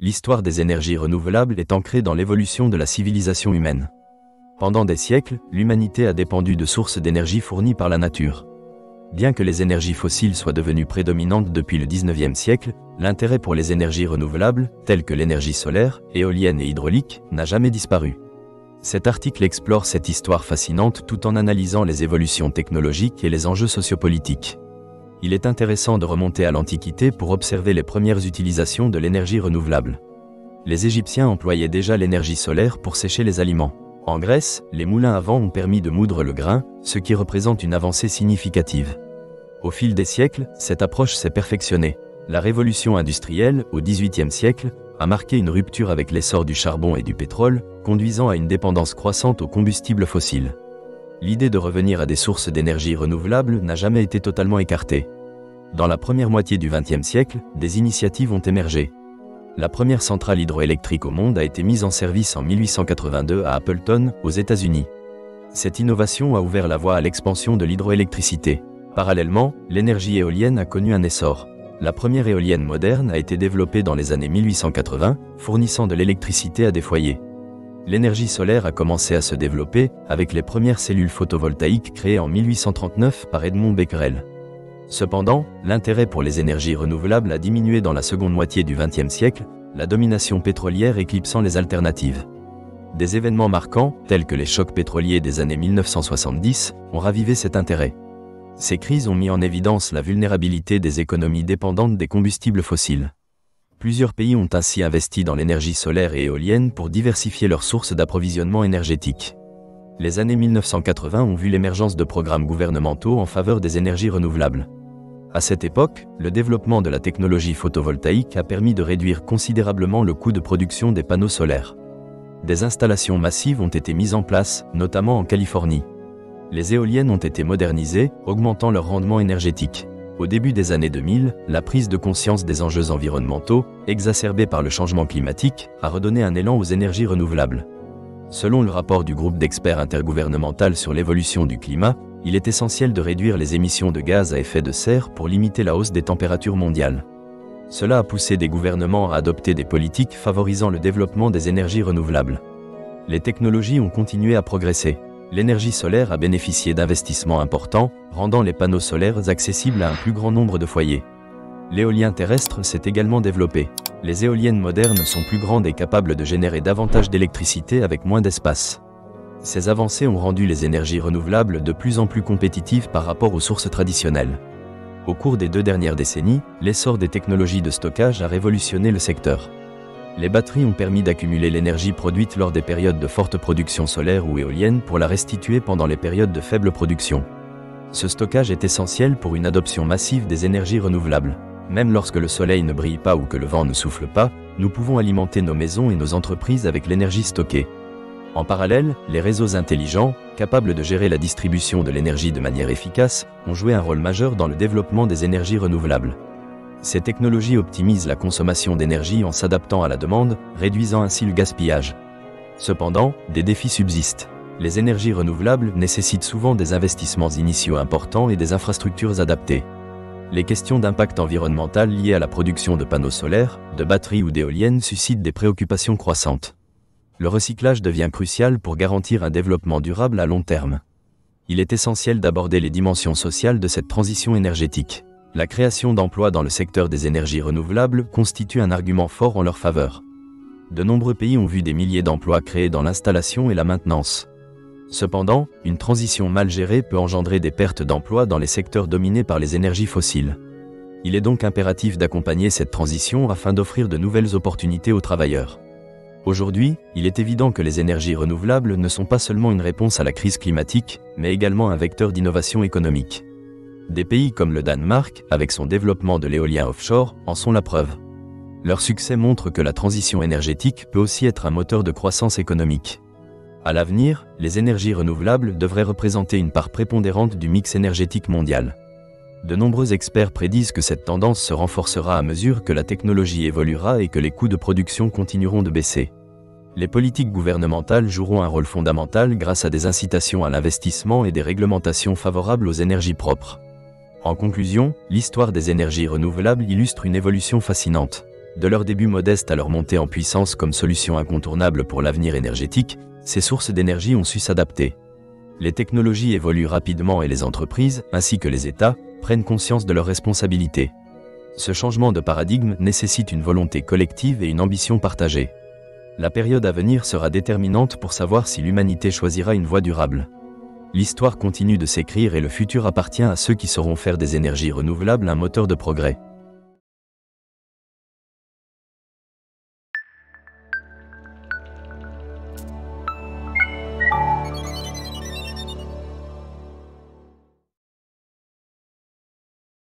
l'histoire des énergies renouvelables est ancrée dans l'évolution de la civilisation humaine. Pendant des siècles, l'humanité a dépendu de sources d'énergie fournies par la nature. Bien que les énergies fossiles soient devenues prédominantes depuis le 19e siècle, l'intérêt pour les énergies renouvelables, telles que l'énergie solaire, éolienne et hydraulique, n'a jamais disparu. Cet article explore cette histoire fascinante tout en analysant les évolutions technologiques et les enjeux sociopolitiques. Il est intéressant de remonter à l'Antiquité pour observer les premières utilisations de l'énergie renouvelable. Les Égyptiens employaient déjà l'énergie solaire pour sécher les aliments. En Grèce, les moulins à vent ont permis de moudre le grain, ce qui représente une avancée significative. Au fil des siècles, cette approche s'est perfectionnée. La révolution industrielle, au XVIIIe siècle, a marqué une rupture avec l'essor du charbon et du pétrole, conduisant à une dépendance croissante aux combustibles fossiles. L'idée de revenir à des sources d'énergie renouvelables n'a jamais été totalement écartée. Dans la première moitié du XXe siècle, des initiatives ont émergé. La première centrale hydroélectrique au monde a été mise en service en 1882 à Appleton, aux États-Unis. Cette innovation a ouvert la voie à l'expansion de l'hydroélectricité. Parallèlement, l'énergie éolienne a connu un essor. La première éolienne moderne a été développée dans les années 1880, fournissant de l'électricité à des foyers. L'énergie solaire a commencé à se développer, avec les premières cellules photovoltaïques créées en 1839 par Edmond Becquerel. Cependant, l'intérêt pour les énergies renouvelables a diminué dans la seconde moitié du XXe siècle, la domination pétrolière éclipsant les alternatives. Des événements marquants, tels que les chocs pétroliers des années 1970, ont ravivé cet intérêt. Ces crises ont mis en évidence la vulnérabilité des économies dépendantes des combustibles fossiles. Plusieurs pays ont ainsi investi dans l'énergie solaire et éolienne pour diversifier leurs sources d'approvisionnement énergétique. Les années 1980 ont vu l'émergence de programmes gouvernementaux en faveur des énergies renouvelables. À cette époque, le développement de la technologie photovoltaïque a permis de réduire considérablement le coût de production des panneaux solaires. Des installations massives ont été mises en place, notamment en Californie. Les éoliennes ont été modernisées, augmentant leur rendement énergétique. Au début des années 2000, la prise de conscience des enjeux environnementaux, exacerbée par le changement climatique, a redonné un élan aux énergies renouvelables. Selon le rapport du groupe d'experts intergouvernemental sur l'évolution du climat, il est essentiel de réduire les émissions de gaz à effet de serre pour limiter la hausse des températures mondiales. Cela a poussé des gouvernements à adopter des politiques favorisant le développement des énergies renouvelables. Les technologies ont continué à progresser. L'énergie solaire a bénéficié d'investissements importants, rendant les panneaux solaires accessibles à un plus grand nombre de foyers. L'éolien terrestre s'est également développé. Les éoliennes modernes sont plus grandes et capables de générer davantage d'électricité avec moins d'espace. Ces avancées ont rendu les énergies renouvelables de plus en plus compétitives par rapport aux sources traditionnelles. Au cours des 2 dernières décennies, l'essor des technologies de stockage a révolutionné le secteur. Les batteries ont permis d'accumuler l'énergie produite lors des périodes de forte production solaire ou éolienne pour la restituer pendant les périodes de faible production. Ce stockage est essentiel pour une adoption massive des énergies renouvelables. Même lorsque le soleil ne brille pas ou que le vent ne souffle pas, nous pouvons alimenter nos maisons et nos entreprises avec l'énergie stockée. En parallèle, les réseaux intelligents, capables de gérer la distribution de l'énergie de manière efficace, ont joué un rôle majeur dans le développement des énergies renouvelables. Ces technologies optimisent la consommation d'énergie en s'adaptant à la demande, réduisant ainsi le gaspillage. Cependant, des défis subsistent. Les énergies renouvelables nécessitent souvent des investissements initiaux importants et des infrastructures adaptées. Les questions d'impact environnemental liées à la production de panneaux solaires, de batteries ou d'éoliennes suscitent des préoccupations croissantes. Le recyclage devient crucial pour garantir un développement durable à long terme. Il est essentiel d'aborder les dimensions sociales de cette transition énergétique. La création d'emplois dans le secteur des énergies renouvelables constitue un argument fort en leur faveur. De nombreux pays ont vu des milliers d'emplois créés dans l'installation et la maintenance. Cependant, une transition mal gérée peut engendrer des pertes d'emplois dans les secteurs dominés par les énergies fossiles. Il est donc impératif d'accompagner cette transition afin d'offrir de nouvelles opportunités aux travailleurs. Aujourd'hui, il est évident que les énergies renouvelables ne sont pas seulement une réponse à la crise climatique, mais également un vecteur d'innovation économique. Des pays comme le Danemark, avec son développement de l'éolien offshore, en sont la preuve. Leur succès montre que la transition énergétique peut aussi être un moteur de croissance économique. À l'avenir, les énergies renouvelables devraient représenter une part prépondérante du mix énergétique mondial. De nombreux experts prédisent que cette tendance se renforcera à mesure que la technologie évoluera et que les coûts de production continueront de baisser. Les politiques gouvernementales joueront un rôle fondamental grâce à des incitations à l'investissement et des réglementations favorables aux énergies propres. En conclusion, l'histoire des énergies renouvelables illustre une évolution fascinante. De leur début modeste à leur montée en puissance comme solution incontournable pour l'avenir énergétique, ces sources d'énergie ont su s'adapter. Les technologies évoluent rapidement et les entreprises, ainsi que les États, prennent conscience de leurs responsabilités. Ce changement de paradigme nécessite une volonté collective et une ambition partagée. La période à venir sera déterminante pour savoir si l'humanité choisira une voie durable. L'histoire continue de s'écrire et le futur appartient à ceux qui sauront faire des énergies renouvelables un moteur de progrès.